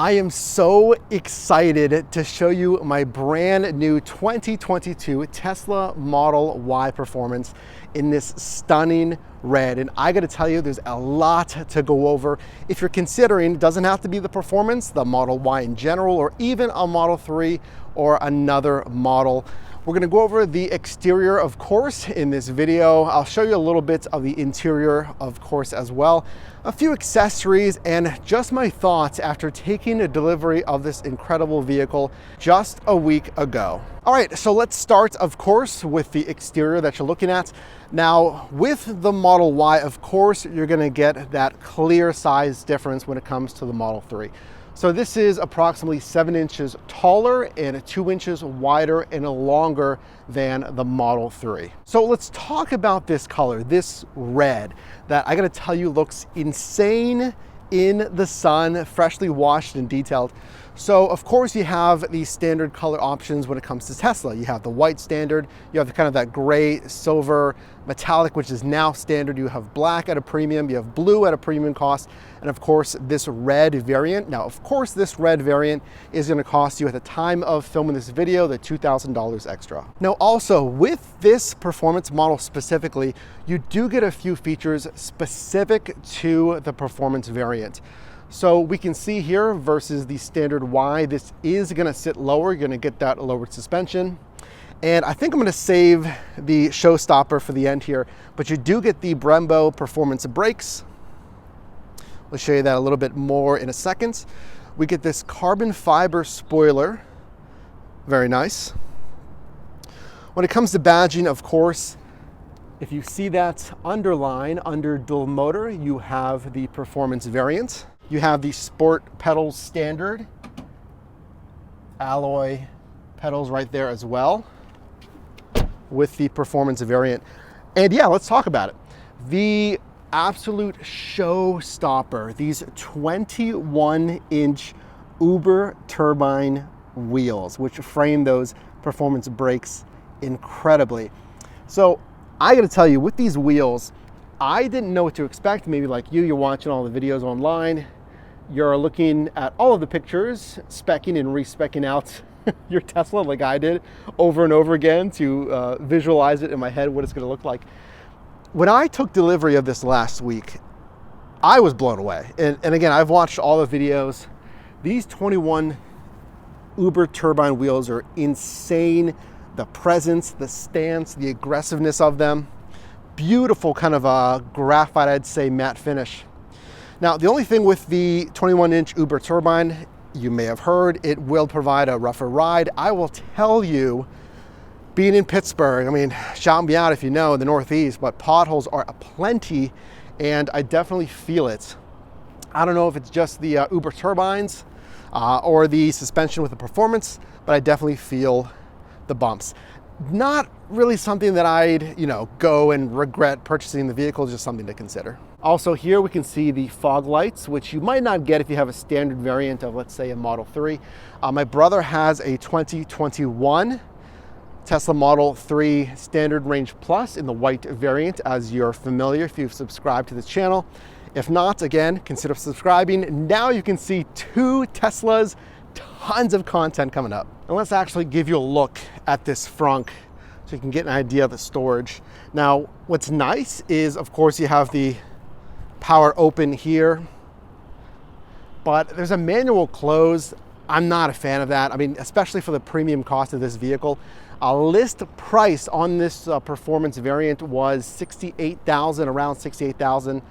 I am so excited to show you my brand new 2022 Tesla Model Y Performance in this stunning red. And I gotta tell you, there's a lot to go over. If you're considering, it doesn't have to be the Performance, the Model Y in general, or even a Model 3 or another model. We're gonna go over the exterior, of course, in this video. I'll show you a little bit of the interior, of course, as well. A few accessories and just my thoughts after taking a delivery of this incredible vehicle just a week ago. All right, so let's start, of course, with the exterior that you're looking at. Now, with the Model Y, of course, you're gonna get that clear size difference when it comes to the Model 3. So this is approximately 7 inches taller and 2 inches wider and longer than the Model 3. So let's talk about this color, this red, that I gotta tell you looks insane in the sun, freshly washed and detailed. So of course you have the standard color options when it comes to Tesla. You have the white standard, you have kind of that gray, silver, metallic, which is now standard. You have black at a premium, you have blue at a premium cost, and of course this red variant. Now, of course, this red variant is gonna cost you at the time of filming this video, the $2,000 extra. Now also with this performance model specifically, you do get a few features specific to the performance variant. So we can see here versus the standard Y, this is gonna sit lower. You're gonna get that lowered suspension. And I think I'm gonna save the showstopper for the end here, but you do get the Brembo performance brakes. We'll show you that a little bit more in a second. We get this carbon fiber spoiler, very nice. When it comes to badging, of course, if you see that underline under dual motor, you have the performance variant. You have the sport pedals standard, alloy pedals right there as well with the performance variant. And yeah, let's talk about it. The absolute showstopper, these 21-inch Überturbine wheels, which frame those performance brakes incredibly. So I gotta tell you, with these wheels, I didn't know what to expect. Maybe like you're watching all the videos online, you're looking at all of the pictures, speccing and re-speccing out your Tesla like I did over and over again to visualize it in my head what it's gonna look like. When I took delivery of this last week, I was blown away. And again, I've watched all the videos. These 21 Überturbine wheels are insane. The presence, the stance, the aggressiveness of them. Beautiful kind of a graphite, I'd say, matte finish. Now, the only thing with the 21-inch Überturbine, you may have heard, it will provide a rougher ride. I will tell you, being in Pittsburgh, I mean, shout me out if you know, in the Northeast, but potholes are aplenty, and I definitely feel it. I don't know if it's just the Überturbines or the suspension with the performance, but I definitely feel the bumps. Not really something that I'd, go and regret purchasing the vehicle, just something to consider. Also here we can see the fog lights, which you might not get if you have a standard variant of, let's say, a Model 3. My brother has a 2021 Tesla Model 3 Standard Range Plus in the white variant, as you're familiar if you've subscribed to this channel. If not, again, consider subscribing. Now you can see 2 Teslas, tons of content coming up. And let's actually give you a look at this Frunk so you can get an idea of the storage. Now, what's nice is, of course, you have the power open here, but there's a manual close. I'm not a fan of that. I mean, especially for the premium cost of this vehicle. List price on this performance variant was $68,000, around $68,000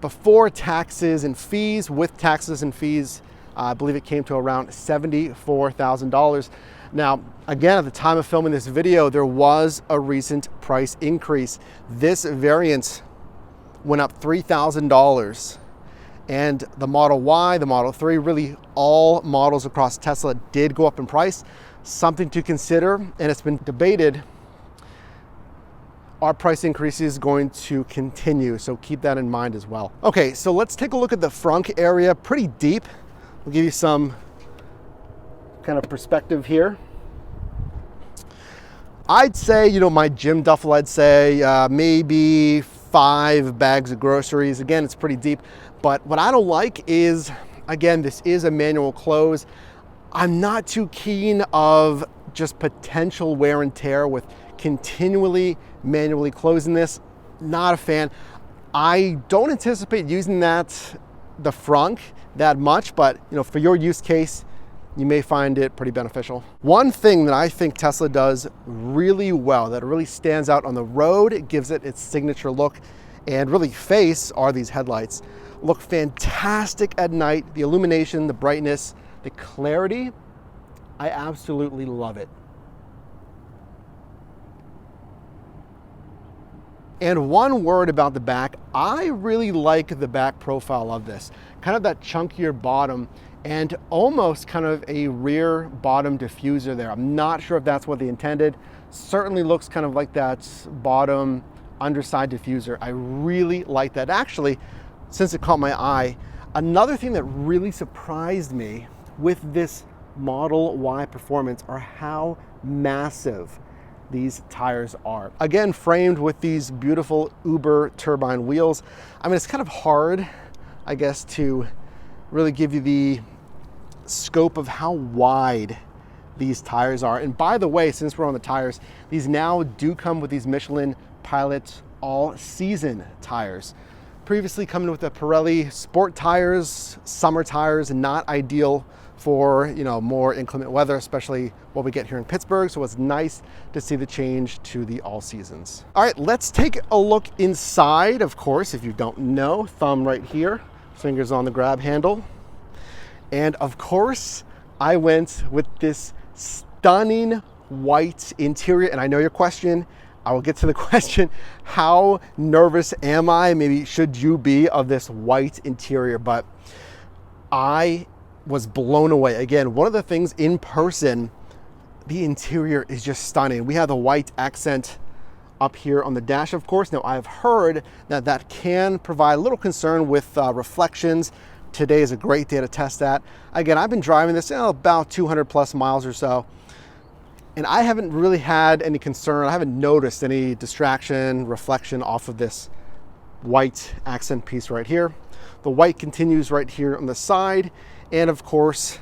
before taxes and fees. With taxes and fees, I believe it came to around $74,000. Now, again, at the time of filming this video, there was a recent price increase. This variant went up $3,000. And the Model Y, the Model 3, really all models across Tesla did go up in price. Something to consider, and it's been debated, are price increases going to continue? So keep that in mind as well. Okay, so let's take a look at the frunk area, pretty deep. We'll give you some kind of perspective here. I'd say, my gym duffel, I'd say maybe 5 bags of groceries. Again, it's pretty deep, but what I don't like is Again, this is a manual close. I'm not too keen of just potential wear and tear with continually manually closing this. Not a fan. I don't anticipate using the Frunk that much, but for your use case, you may find it pretty beneficial. One thing that I think Tesla does really well, that really stands out on the road, it gives it its signature look and really face, are these headlights. Look fantastic at night. The illumination, the brightness, the clarity, I absolutely love it. And one word about the back, I really like the back profile of this. Kind of that chunkier bottom and almost kind of a rear bottom diffuser there. I'm not sure if that's what they intended. Certainly looks kind of like that bottom underside diffuser. I really like that. Actually, since it caught my eye, another thing that really surprised me with this Model Y Performance are how massive these tires are. Again, framed with these beautiful Überturbine wheels. I mean, it's kind of hard, I guess, to really give you the scope of how wide these tires are. And by the way, since we're on the tires, these now do come with these Michelin Pilot all-season tires. Previously coming with the Pirelli sport tires, summer tires, not ideal for more inclement weather, especially what we get here in Pittsburgh. So it's nice to see the change to the all seasons. All right, let's take a look inside. Of course, if you don't know, thumb right here, fingers on the grab handle. And of course, I went with this stunning white interior. And I know your question, I will get to the question, how nervous am I? Maybe should you be of this white interior? But I was blown away. Again, one of the things in person, the interior is just stunning. We have the white accent up here on the dash, of course. Now, I've heard that can provide a little concern with reflections. Today is a great day to test that. Again, I've been driving this about 200 plus miles or so, and I haven't really had any concern. I haven't noticed any distraction, reflection off of this white accent piece right here. The white continues right here on the side. And of course,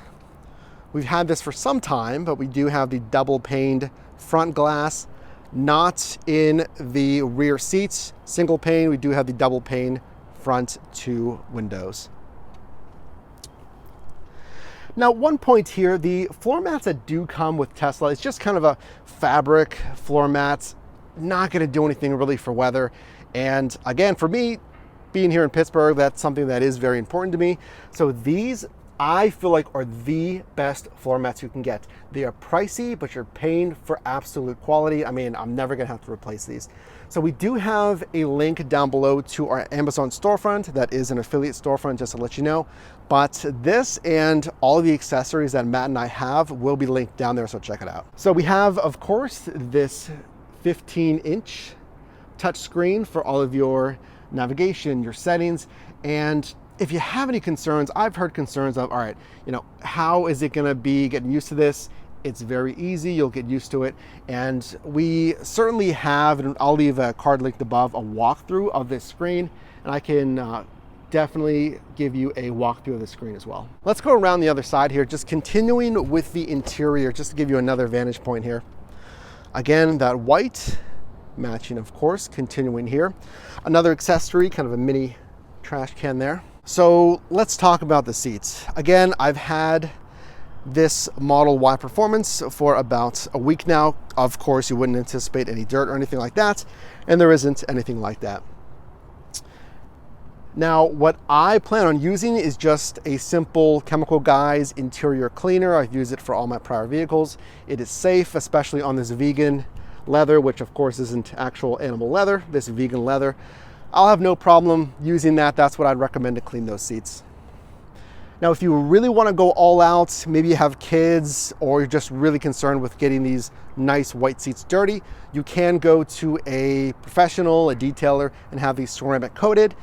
we've had this for some time, but we do have the double paned front glass, not in the rear seats. Single pane, we do have the double pane front two windows. Now, one point here, the floor mats that do come with Tesla, it's just kind of a fabric floor mats, not gonna do anything really for weather. And again, for me, being here in Pittsburgh, that's something that is very important to me. So these, I feel like, are the best floor mats you can get. They are pricey, but you're paying for absolute quality. I mean, I'm never gonna have to replace these. So we do have a link down below to our Amazon storefront. That is an affiliate storefront, just to let you know. But this and all the accessories that Matt and I have will be linked down there, so check it out. So we have, of course, this 15-inch touchscreen for all of your navigation, your settings. And if you have any concerns, I've heard concerns of, all right, how is it gonna be getting used to this? It's very easy, you'll get used to it. And we certainly have, and I'll leave a card linked above, a walkthrough of this screen. And I can definitely give you a walkthrough of the screen as well. Let's go around the other side here, just continuing with the interior, just to give you another vantage point here. Again, that white matching, of course, continuing here. Another accessory, kind of a mini trash can there. So let's talk about the seats. Again, I've had this Model Y Performance for about a week now. Of course, you wouldn't anticipate any dirt or anything like that, and there isn't anything like that. Now, what I plan on using is just a simple Chemical Guys interior cleaner. I've used it for all my prior vehicles. It is safe, especially on this vegan leather, which of course isn't actual animal leather, this vegan leather. I'll have no problem using that. That's what I'd recommend to clean those seats. Now, if you really want to go all out, maybe you have kids or you're just really concerned with getting these nice white seats dirty, you can go to a professional, a detailer, and have these ceramic coated.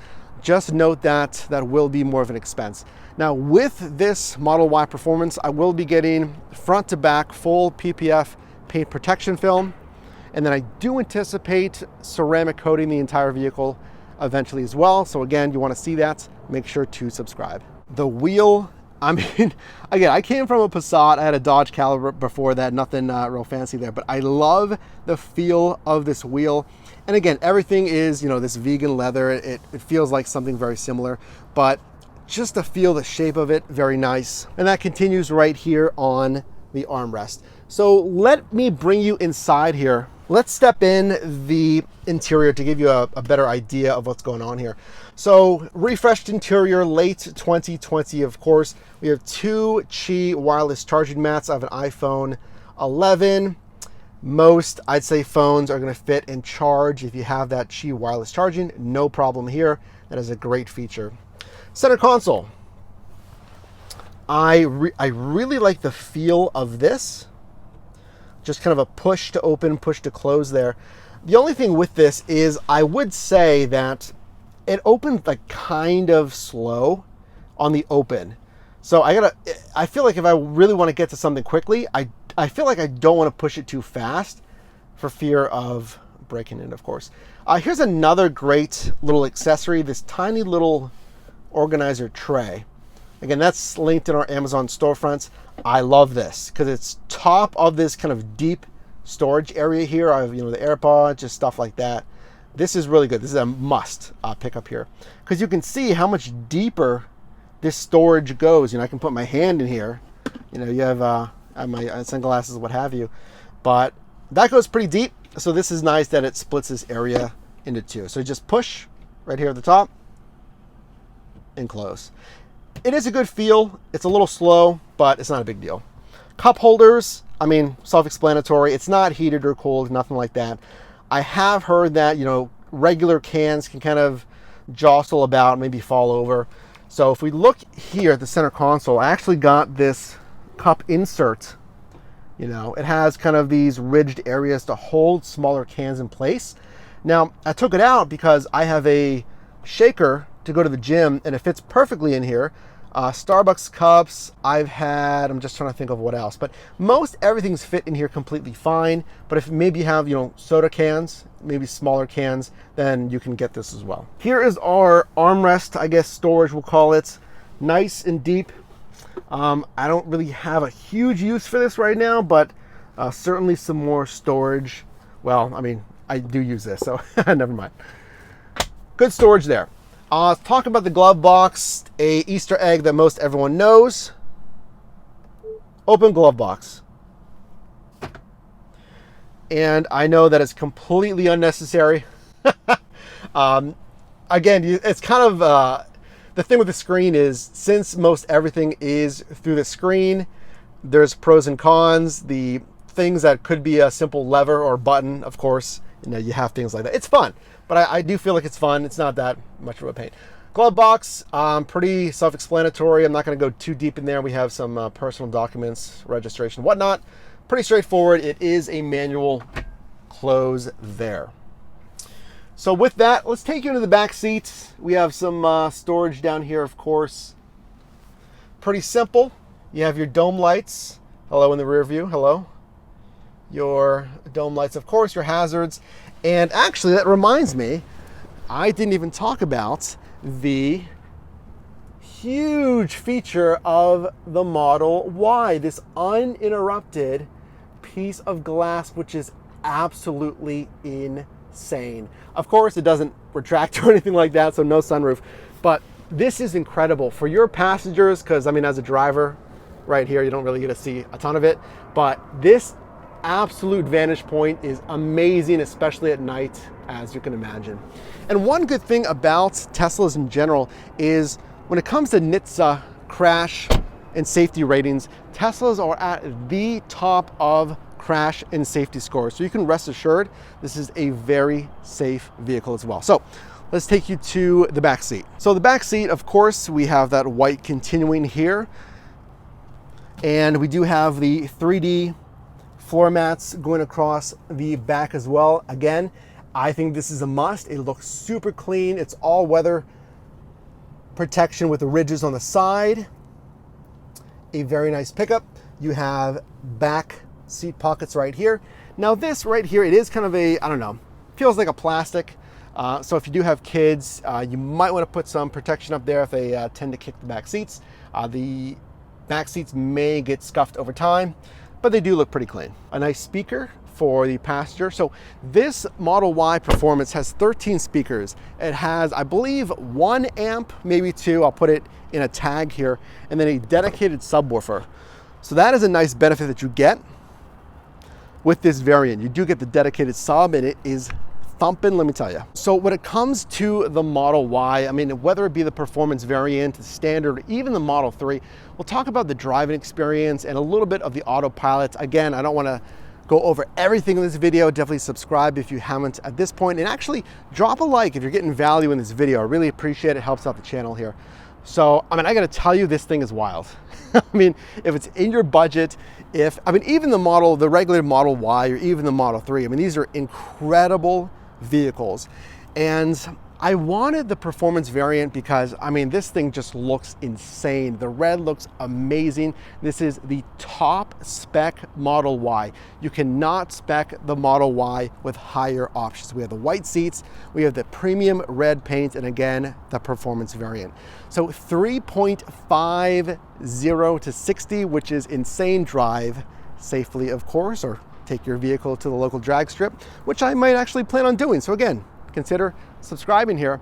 Just note that that will be more of an expense. Now, with this Model Y Performance, I will be getting front to back full PPF paint protection film. And then I do anticipate ceramic coating the entire vehicle eventually as well. So again, you want to see that, make sure to subscribe. The wheel, I mean, again, I came from a Passat. I had a Dodge Caliber before that, nothing real fancy there, but I love the feel of this wheel. And again, everything is, this vegan leather. It feels like something very similar, but just to feel the shape of it, very nice. And that continues right here on the armrest. So let me bring you inside here. Let's step in the interior to give you a better idea of what's going on here. So refreshed interior, late 2020, of course. We have 2 Qi wireless charging mats. I have an iPhone 11. Most, I'd say, phones are going to fit and charge if you have that Qi wireless charging. No problem here. That is a great feature. Center console. I really like the feel of this. Just kind of a push to open, push to close there. The only thing with this is I would say that it opens like kind of slow on the open. So I feel like if I really want to get to something quickly, I feel like I don't want to push it too fast for fear of breaking it, of course. Here's another great little accessory, this tiny little organizer tray. Again, that's linked in our Amazon storefronts. I love this because it's top of this kind of deep storage area here. I have, the AirPods, just stuff like that. This is really good. This is a must pick up here because you can see how much deeper this storage goes. I can put my hand in here. You have my sunglasses, what have you, but that goes pretty deep. So this is nice that it splits this area into 2. So just push right here at the top and close. It is a good feel. It's a little slow, but it's not a big deal. Cup holders, I mean, self-explanatory. It's not heated or cold, nothing like that. I have heard that, regular cans can kind of jostle about, maybe fall over. So if we look here at the center console, I actually got this cup insert. It has kind of these ridged areas to hold smaller cans in place. Now, I took it out because I have a shaker to go to the gym, and it fits perfectly in here. Starbucks cups, I'm just trying to think of what else, but most everything's fit in here completely fine. But if maybe you have, soda cans, maybe smaller cans, then you can get this as well. Here is our armrest, I guess storage we'll call it. Nice and deep. I don't really have a huge use for this right now, but certainly some more storage. Well, I mean, I do use this, so never mind. Good storage there. Let's talk about the glove box, a Easter egg that most everyone knows. Open glove box. And I know that it's completely unnecessary. Again, it's kind of, the thing with the screen is, since most everything is through the screen, there's pros and cons. The things that could be a simple lever or button, of course, you have things like that. It's fun, but I do feel like it's fun. It's not that much of a pain. Glove box, pretty self-explanatory. I'm not going to go too deep in there. We have some personal documents, registration, whatnot. Pretty straightforward. It is a manual close there. So with that, let's take you into the back seat. We have some storage down here, of course. Pretty simple. You have your dome lights. Hello in the rear view. Hello. Your dome lights, of course, your hazards. And actually, that reminds me, I didn't even talk about the huge feature of the Model Y, this uninterrupted piece of glass, which is absolutely insane. Of course, it doesn't retract or anything like that, so no sunroof, but this is incredible for your passengers, because I mean, as a driver right here, you don't really get to see a ton of it, but this absolute vantage point is amazing, especially at night, as you can imagine. And one good thing about Teslas in general is when it comes to NHTSA crash and safety ratings, Teslas are at the top of crash and safety scores. So you can rest assured this is a very safe vehicle as well. So let's take you to the back seat. So the back seat, of course, we have that white continuing here. And we do have the 3D floor mats going across the back as well. Again, I think this is a must. It looks super clean. It's all weather protection with the ridges on the side. A very nice pickup. You have back seat pockets right here. Now this right here, it is kind of a, I don't know, feels like a plastic. So if you do have kids, you might want to put some protection up there if they tend to kick the back seats. The back seats may get scuffed over time, but they do look pretty clean. A nice speaker for the passenger. So this Model Y Performance has 13 speakers. It has, I believe, 1 amp, maybe 2. I'll put it in a tag here, and then a dedicated subwoofer. So that is a nice benefit that you get with this variant. You do get the dedicated sub, and it is thumping, let me tell you. So when it comes to the Model Y, I mean, whether it be the performance variant, the standard, even the Model 3, we'll talk about the driving experience and a little bit of the autopilot. Again, I don't want to go over everything in this video. Definitely subscribe if you haven't at this point, and actually drop a like if you're getting value in this video. I really appreciate it. Helps out the channel here. So, I mean, I got to tell you, this thing is wild. I mean, if it's in your budget, even the regular Model Y or even the Model 3, I mean, these are incredible vehicles. And I wanted the performance variant because, I mean, this thing just looks insane. The red looks amazing. This is the top spec Model Y. You cannot spec the Model Y with higher options. We have the white seats, we have the premium red paint, and again, the performance variant. So 3.50 to 60, which is insane drive safely, of course, or take your vehicle to the local drag strip, which I might actually plan on doing. So again, consider subscribing here.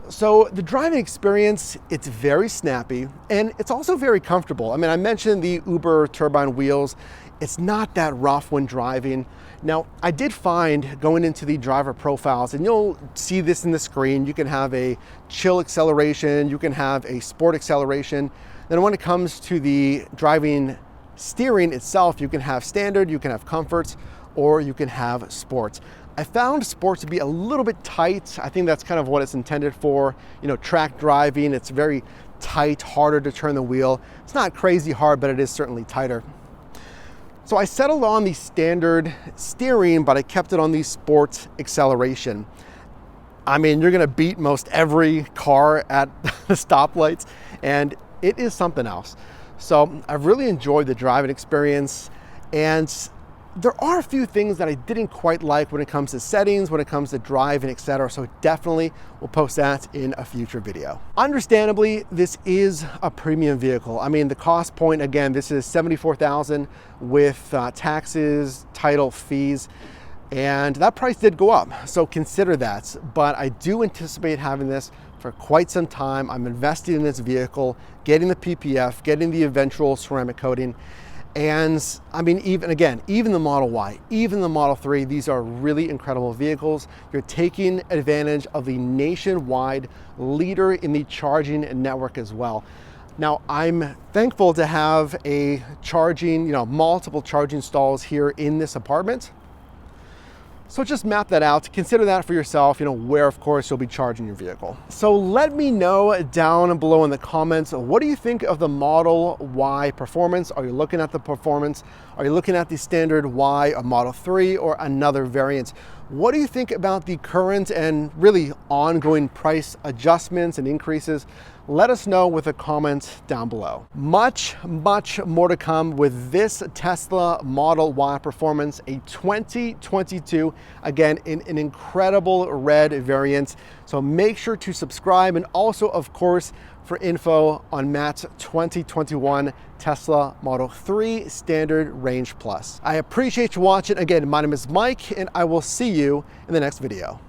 So the driving experience, it's very snappy and it's also very comfortable. I mean, I mentioned the Überturbine wheels. It's not that rough when driving. Now, I did find going into the driver profiles, and you'll see this in the screen, you can have a chill acceleration, you can have a sport acceleration. Then when it comes to the driving steering itself, you can have standard, you can have comforts, or you can have sports. I found sports to be a little bit tight. I think that's kind of what it's intended for. You know, track driving, it's very tight, harder to turn the wheel. It's not crazy hard, but it is certainly tighter. So I settled on the standard steering, but I kept it on the sports acceleration. I mean, you're gonna beat most every car at the stoplights, and it is something else. So I've really enjoyed the driving experience, and there are a few things that I didn't quite like when it comes to settings, when it comes to driving, etc. So definitely we'll post that in a future video. Understandably, this is a premium vehicle. I mean, the cost point, again, this is $74,000 with taxes, title, fees, and that price did go up. So consider that. But I do anticipate having this for quite some time. I'm investing in this vehicle, getting the PPF, getting the eventual ceramic coating. And I mean, even the Model Y, even the Model 3, these are really incredible vehicles. You're taking advantage of the nationwide leader in the charging network as well. Now, I'm thankful to have a charging, multiple charging stalls here in this apartment. So just map that out, consider that for yourself, where of course you'll be charging your vehicle. So let me know down below in the comments, what do you think of the Model Y Performance? Are you looking at the Performance? Are you looking at the standard Y, a Model 3, or another variant? What do you think about the current and really ongoing price adjustments and increases? Let us know with a comment down below. Much, much more to come with this Tesla Model Y Performance, a 2022, again, in an incredible red variant. So make sure to subscribe, and also, of course, for info on Matt's 2021 Tesla Model 3 Standard Range Plus. I appreciate you watching. Again, my name is Mike, and I will see you in the next video.